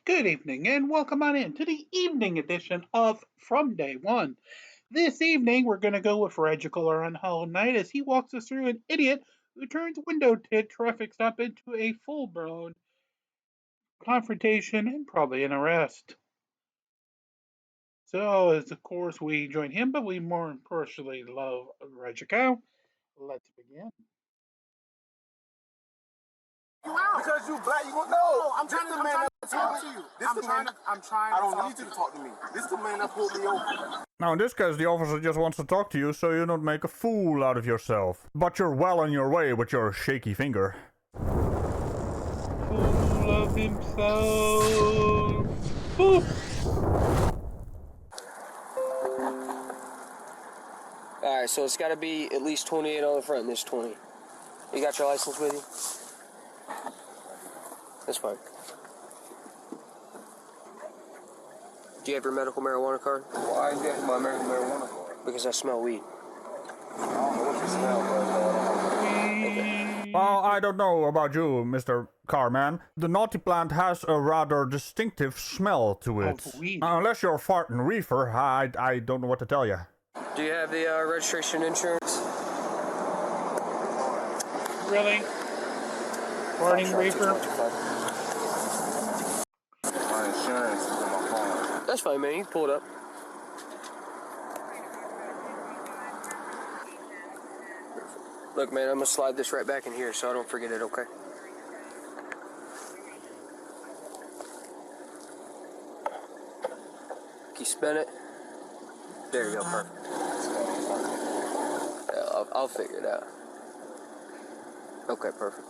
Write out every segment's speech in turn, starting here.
Good evening and welcome on in to the evening edition of From Day One. This evening we're going to go with Regical on Hollow Knight as he walks us through an idiot who turns window tint traffic stop into a full blown confrontation and probably an arrest. So, as of course, we join him, but we more personally love Regical. Let's begin. Because you black, you no. I'm trying to talk to you. I'm trying. I don't need you to talk to me. This is the man that pulled me over. Now, in this case, the officer just wants to talk to you so you don't make a fool out of yourself. But you're well on your way with your shaky finger. Fool of himself. Boop. Alright, so it's got to be at least 28 on the front and this 20. You got your license with you? That's fine. Do you have your medical marijuana card? Why is that my medical marijuana card? Because I smell weed. I don't know what you smell, but Well, I don't know about you, Mr. Carman. The naughty plant has a rather distinctive smell to it. Weed. Unless you're farting reefer, I don't know what to tell you. Do you have the registration insurance? Really? Warning Reaper? my insurance is on my phone. That's fine, man. You can pull it up. Look, man, I'm going to slide this right back in here so I don't forget it, okay? Can you spin it? There you go, perfect. Yeah, I'll figure it out. Okay, perfect.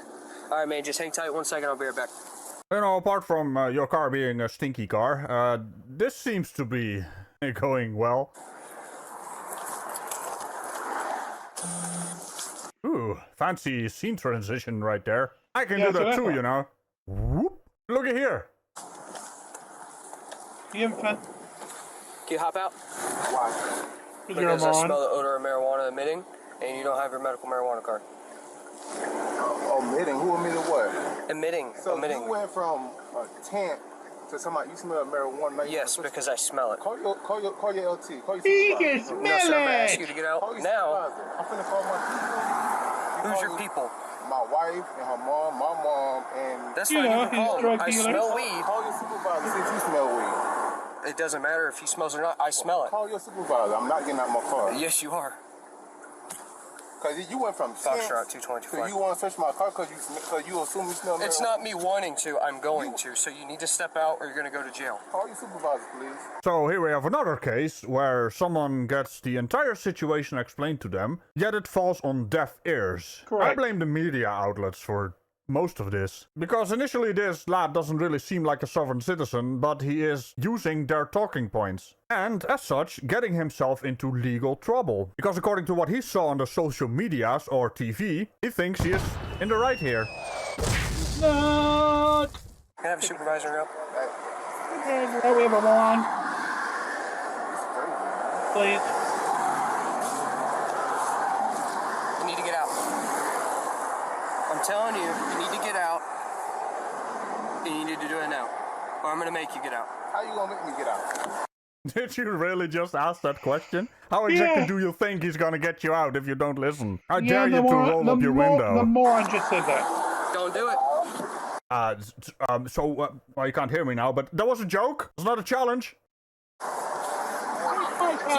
All right, man, just hang tight 1 second. I'll be right back. You know, apart from your car being a stinky car, this seems to be going well. Ooh, fancy scene transition right there. I can do that too, you know. Whoop. Look at here. You having fun? Can you hop out? Why? Because I smell the odor of marijuana emitting, and you don't have your medical marijuana card. Omitting? Who omitted what? Emitting. So Emitting. you went from a Tint to somebody, you smell marijuana. Now Yes, because I smell it. Call your LT. Call your He supervisor. can No, smell sir, I'm gonna ask it! you to get out Call your now. supervisor. I'm finna call my people. Who's your people? My wife and her mom, my mom, and... That's You fine. know, You can he's call drug him. I dealer. smell weed. Call your supervisor since you smell weed. It doesn't matter if he smells or not. I smell it. Call your supervisor. I'm not getting out my car. Yes, you are. Because you went from Stop Tint short, to 225. you want to search my car because you assume you smell marijuana. It's not me wanting to. I'm going to. So you need to step out or you're going to go to jail. Call your supervisor, please. So here we have another case where someone gets the entire situation explained to them, yet it falls on deaf ears. Correct. I blame the media outlets for most of this. Because initially this lad doesn't really seem like a sovereign citizen, but he is using their talking points. And, as such, getting himself into legal trouble. Because according to what he saw on the social medias or TV, he thinks he is in the right here. No! Can I have a supervisor up? Okay, we have a wand. Please. You need to get out. I'm telling you, you need to get out. And you need to do it now. Or I'm going to make you get out. How you going to make me get out? Did you really just ask that question? How exactly Yeah. do you think he's gonna get you out if you don't listen? I Yeah, dare you to roll up your window. The moron just said that. Don't do it. Well, you can't hear me now, but that was a joke. It's not a challenge. Keep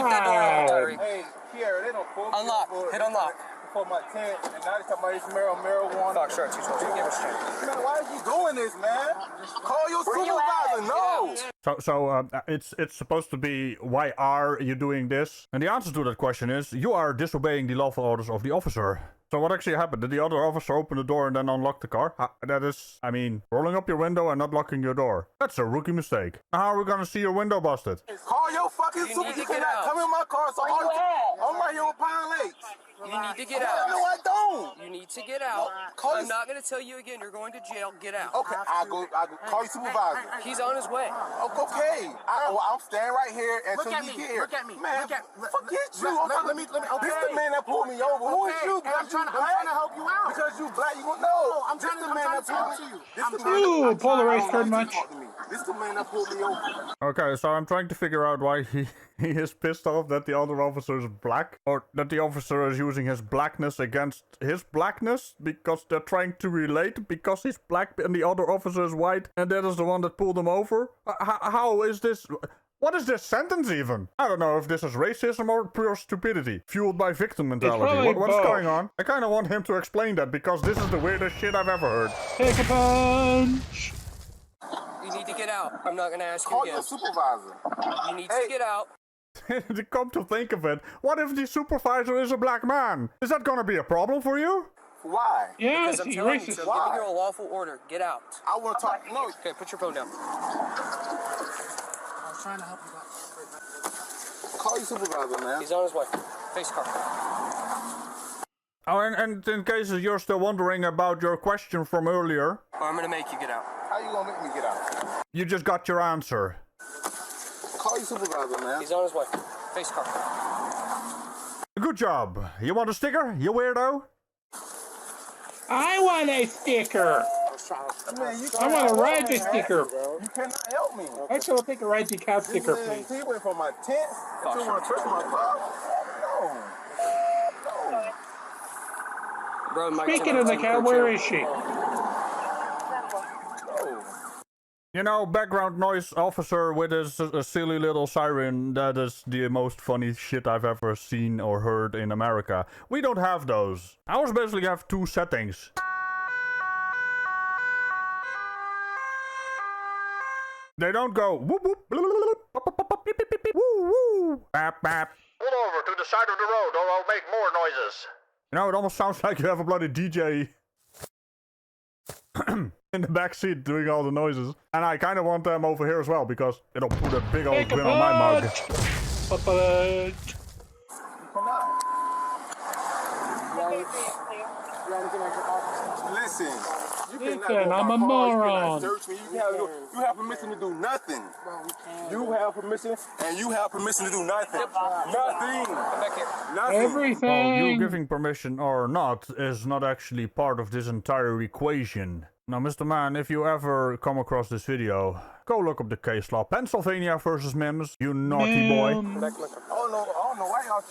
that door open, Tyree. Hey, Kiara, they don't pull me Unlock. over Hit unlock. for my tent, and now they talking about this marijuana. Fuck, sure, 212. Give us a chance. Man, why is you doing this, man? Call your supervisor. No. It's supposed to be, why are you doing this? And the answer to that question is, you are disobeying the lawful orders of the officer. So what actually happened? Did the other officer open the door and then unlock the car? That is, I mean, rolling up your window and not locking your door. That's a rookie mistake. How are we gonna see your window busted? Call your fucking You super. need to You get cannot out. come in my car. So I'm right here on Pine Lakes. You need to get No, out. I don't. You need to get out. Call I'm your- not going to tell you again. You're going to jail. Get out. Okay, I go. Call your supervisor. He's on his way. Okay, I'm standing right here until Look at you me, get here. look at me, Man, look at- forget you. let me- This okay. the man that pulled me over. Who is Okay, you? and Because I'm trying you to- I'm black? trying to help you out. Because you black, you gonna know. I'm trying to talk to you. This I'm the trying man to- Ooh, I'm trying- polarized I turned don't want much. you to talk to me. This is the man that pulled me over. Okay, so I'm trying to figure out why he is pissed off that the other officer is black, or that the officer is using his blackness against his blackness, because they're trying to relate, because he's black and the other officer is white, and that is the one that pulled him over? How is this? What is this sentence even? I don't know if this is racism or pure stupidity, fueled by victim mentality. What's going on? I kind of want him to explain that, because this is the weirdest shit I've ever heard. Take a punch. You need to get out. I'm not gonna ask you Call again. your supervisor. You need to get out. To come to think of it, what if the supervisor is a black man? Is that gonna be a problem for you? Why? Yeah, Because I'm he's telling you racist. to. I'm giving you a lawful order. Get out. I want to talk. No. Okay, put your phone down. I was trying to help you out. Call your supervisor, man. He's on his way. Face car. Oh, and in case you're still wondering about your question from earlier, Or I'm gonna make you get out. How you gonna make me get out? you just got your answer. Call your supervisor, man. He's on his way. Face car. Good job. You want a sticker, you weirdo? I want a sticker. Man, you I want a Reggie sticker. You cannot help me. Actually, I'll take a Reggie cow sticker, Man, please. He went from my tent to want to touch my car. No. Bro, Mike, Speaking of the cow, where is she? You know, background noise officer with his silly little siren, that is the most funny shit I've ever seen or heard in America. We don't have those. Ours basically have two settings. They don't go whoop whoop, blah, blah, blah, pop, pop, pop, pop, beep, beep, beep, beep, woo woo, bap bap. Pull over to the side of the road or I'll make more noises. You know, it almost sounds like you have a bloody DJ in the back seat doing all the noises. And I kind of want them over here as well, because it'll put a big old grin on my mug. Listen, you cannot Listen, go I'm my a car, moron. You cannot search me. You have permission to do nothing. You have permission, and you have permission to do nothing. Nothing. Come back here. Nothing. Everything. Well, you giving permission or not is not actually part of this entire equation. Now, Mr. Man, if you ever come across this video, go look up the case law. Pennsylvania versus Mims, you naughty boy. Come back to my car. I don't know why y'all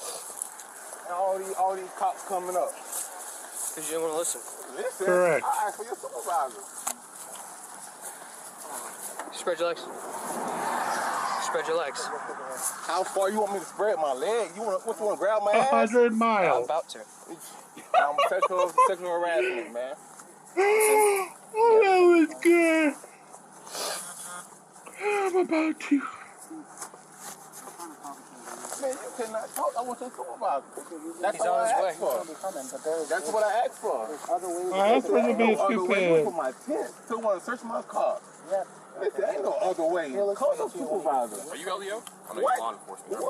all these cops coming up. Because you didn't want to listen. Listen, Correct. I asked for your supervisor. Spread your legs. Spread your legs. How far you want me to spread my leg? What you want to grab my ass? 100 I'm miles. about to. I'm sexual harassment, man. Oh, that was good. I'm about to. Man, you cannot talk. I want your supervisor. That's He's all on I his asked way. for. That's what I asked for. I asked for to be No other way stupid. from my tent to want to search my car. Listen, ain't no other way. Call your supervisor. Are you LEO? I know What? you're law enforcement.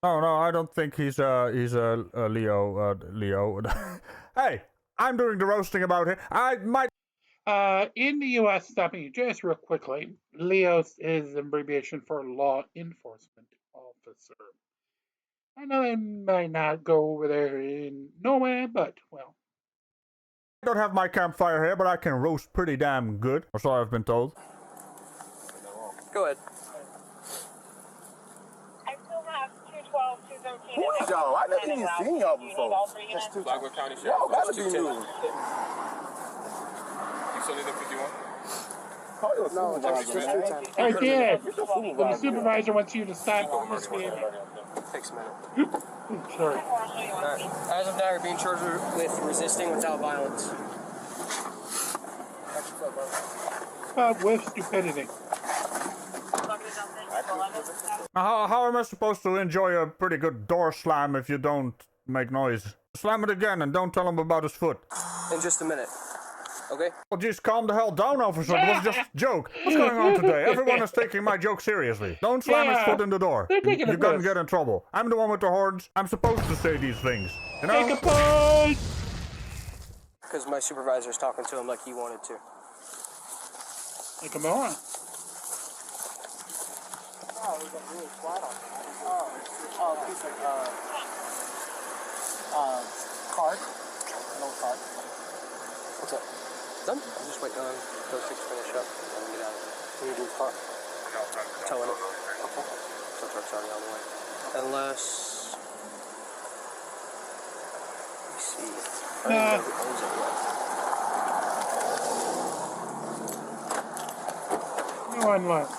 Oh, No, I don't think he's a Leo. Hey, I'm doing the roasting about it. I might. In the U.S., stopping you just real quickly, LEOS is an abbreviation for law enforcement officer. I know they might not go over there in nowhere, but, well. I don't have my campfire here, but I can roast pretty damn good, or so I've been told. Go ahead. I still have 212, 213. who is y'all? I never even seen y'all before. Blackwood County Y'all Sheriff. gotta be new. You still need them 51? Call your supervisor, man. I did. Get your But the supervisor. supervisor wants you to stop misbehaving. Takes a minute. Sorry. Alright. As of now, you're being charged with resisting without violence. With stupidity. How am I supposed to enjoy a pretty good door slam if you don't make noise? Slam it again and don't tell him about his foot. In just a minute. Okay? Well, just calm the hell down, officer. It was just a joke. What's going on today? Everyone is taking my joke seriously. Don't slam his foot in the door. They're taking You're a gonna piss. get in trouble. I'm the one with the horns. I'm supposed to say these things. You Take a know? punch. Because my supervisor's talking to him like he wanted to. Like a moron. Card? No card. What's up? Done? I'm just waiting on those 6 to finish up and get out. Can you do car? Towing it. Okay. So truck's already on the way. Unless... Let me see. I don't even know who owns it yet. No one left.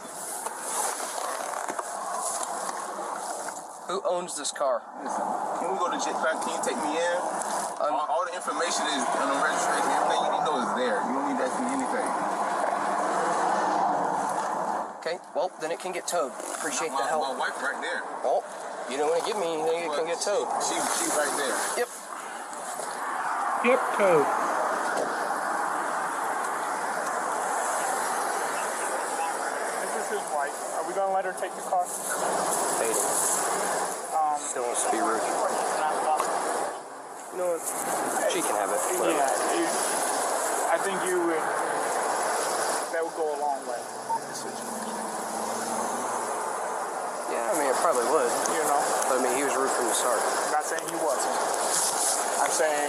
Who owns this car? Listen, can we go to Jetpack? Can you take me in? All the information is on the registration. Everything you need to know is there. You don't need to ask me anything. Okay, well, then it can get towed. Appreciate the help. My wife right there. Well, you don't want to give me anything, it can get towed. She's right there. Yep. Yep, code. This is his wife. Are we gonna let her take the car? Fading. Still wants to be rude. You know what? She can have it. Whatever. Yeah, I think you would. That would go a long way in this situation. Yeah, I mean, it probably would. You know, But I mean, he was rude from the start. I'm not saying he wasn't. I'm saying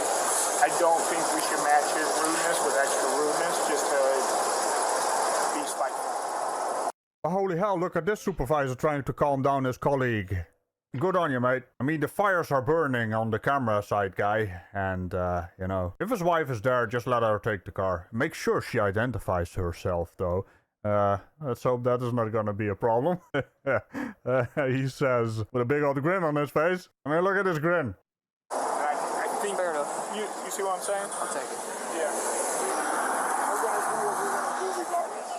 I don't think we should match his rudeness with extra rudeness just to be spiteful. Holy hell, look at this supervisor trying to calm down his colleague. Good on you, mate. I mean, the fires are burning on the camera side, guy. And, you know, if his wife is there, just let her take the car. Make sure she identifies herself, though. Let's hope that is not gonna be a problem. He says, with a big old grin on his face. I mean, look at his grin. I think Fair enough. you see what I'm saying? I'll take it. Yeah. We're gonna do what we're gonna do regardless.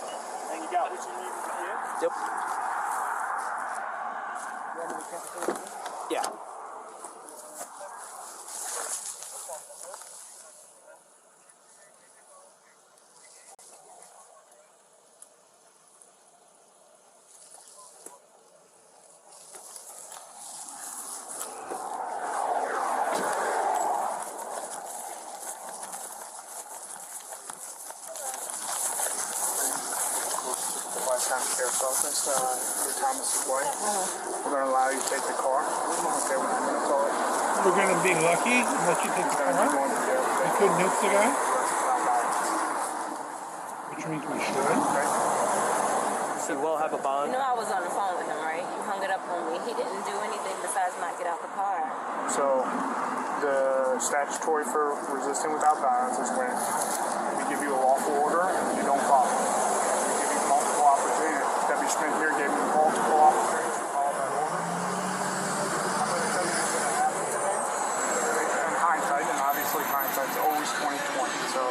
And you got what you need to get. Yep. Yeah. Sheriff's Office, you're Thomas's wife. We're going to allow you to take the car. Okay, we're not going to call it. We're gonna be lucky and let you take the You're car. going to jail. We couldn't hit the guy, Okay. which means we should. He will have a You bond. know I was on the phone with him, right? You hung it up on me. He didn't do anything besides not get out the car. So, the statutory for resisting without violence is when we give you a lawful order and you don't follow it. We give you multiple opportunities. W. Smith here gave me multiple opportunities to follow that order. I'm going to tell you what's going to happen today. In hindsight, and obviously hindsight's always 20/20. So,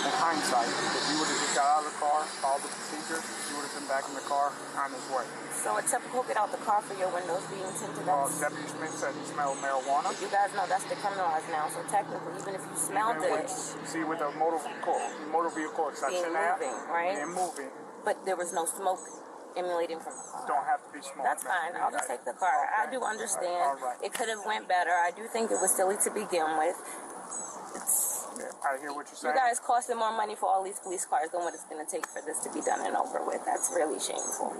in hindsight, if you would have just got out of the car, followed the procedures, you would have been back in the car on his way. So a typical get out the car for your windows being tinted. W. Smith said he smelled marijuana. You guys know that's decriminalized now. So technically, even if you smelled And it, see with the motor vehicle exception being app, moving, right? and moving, but there was no smoke emanating from the car. don't have to be smoked. That's fine. I'll just take the car. I do understand. All right. It could have went better. I do think it was silly to begin with. I hear what you're You saying. guys costing more money for all these police cars than what it's going to take for this to be done and over with. That's really shameful.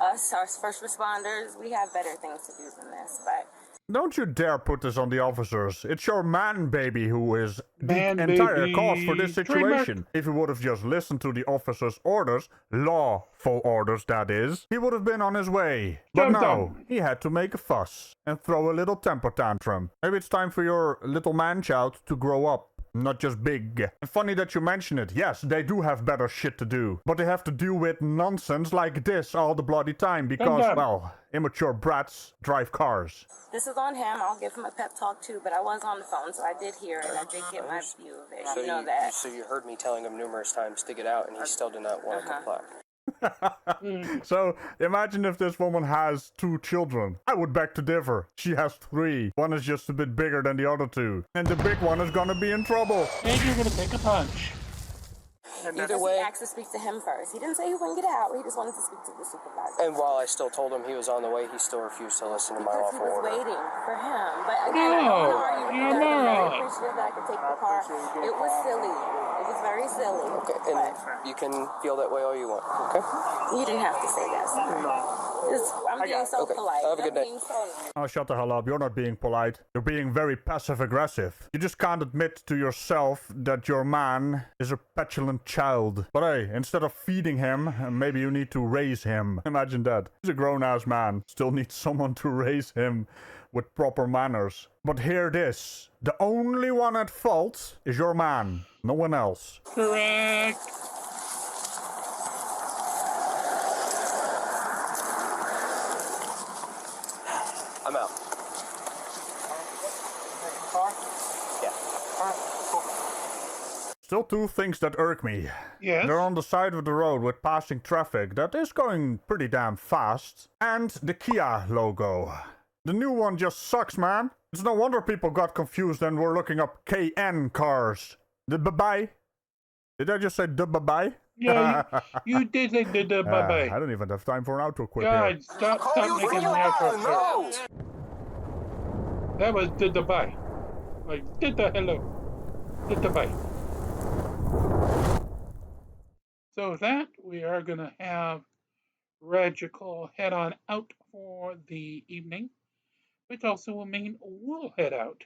Us, our first responders, we have better things to do than this. But Don't you dare put this on the officers. It's your man baby who is Man the entire baby. cause for this Trademark. situation. If he would have just listened to the officer's orders, lawful orders that is, he would have been on his way. But Dum-dum. no, he had to make a fuss and throw a little temper tantrum. Maybe it's time for your little man-child to grow up. Not just big. And funny that you mention it. Yes, they do have better shit to do. But they have to deal with nonsense like this all the bloody time because, Dum-dum. well, immature brats drive cars. this is on him. I'll give him a pep talk too. But I was on the phone, so I did hear it. I did get my view of it. You know that. So you heard me telling him numerous times to get out, and he still did not want to comply. So, imagine if this woman has 2 children. I would beg to differ. She has 3. One is just a bit bigger than the other 2. And the big one is gonna be in trouble. And you're gonna take a punch. Either He way, asked to speak to him first. He didn't say he wouldn't get out. He just wanted to speak to the supervisor. and while I still told him he was on the way, he still refused to listen to my Because he lawful was order. waiting for him. But again, I No, don't argue with you're you guys. I'm not. very appreciative that I could take the car. It was silly. It was very silly. Okay, and you can feel that way all you want. Okay. You didn't have to say that. Sorry. I'm being so Okay. polite. Have a good I'm day. being so nice. Oh, shut the hell up. You're not being polite. You're being very passive-aggressive. You just can't admit to yourself that your man is a petulant child. But hey, instead of feeding him, maybe you need to raise him. Imagine that. He's a grown-ass man. Still needs someone to raise him with proper manners. But hear this. The only one at fault is your man. No one else. Correct. I'm out. Yeah. Still two things that irk me. Yes. They're on the side of the road with passing traffic that is going pretty damn fast. And the Kia logo. The new one just sucks, man. It's no wonder people got confused and were looking up KN cars. The bye-bye. Did I just say the bye-bye? Yeah, you did say the bye-bye. I don't even have time for an outro quip here. God, stop making the outro. No. That was the bye. Like, did the hello. Did the bye. So with that, we are going to have Regical head on out for the evening, which also will mean we'll head out.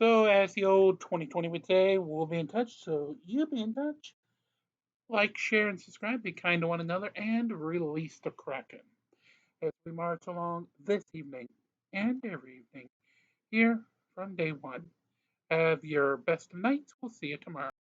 So as the old 2020 would say, we'll be in touch, so you be in touch. Like, share, and subscribe. Be kind to one another, and release the Kraken as we march along this evening and every evening here from day one. Have your best nights. We'll see you tomorrow.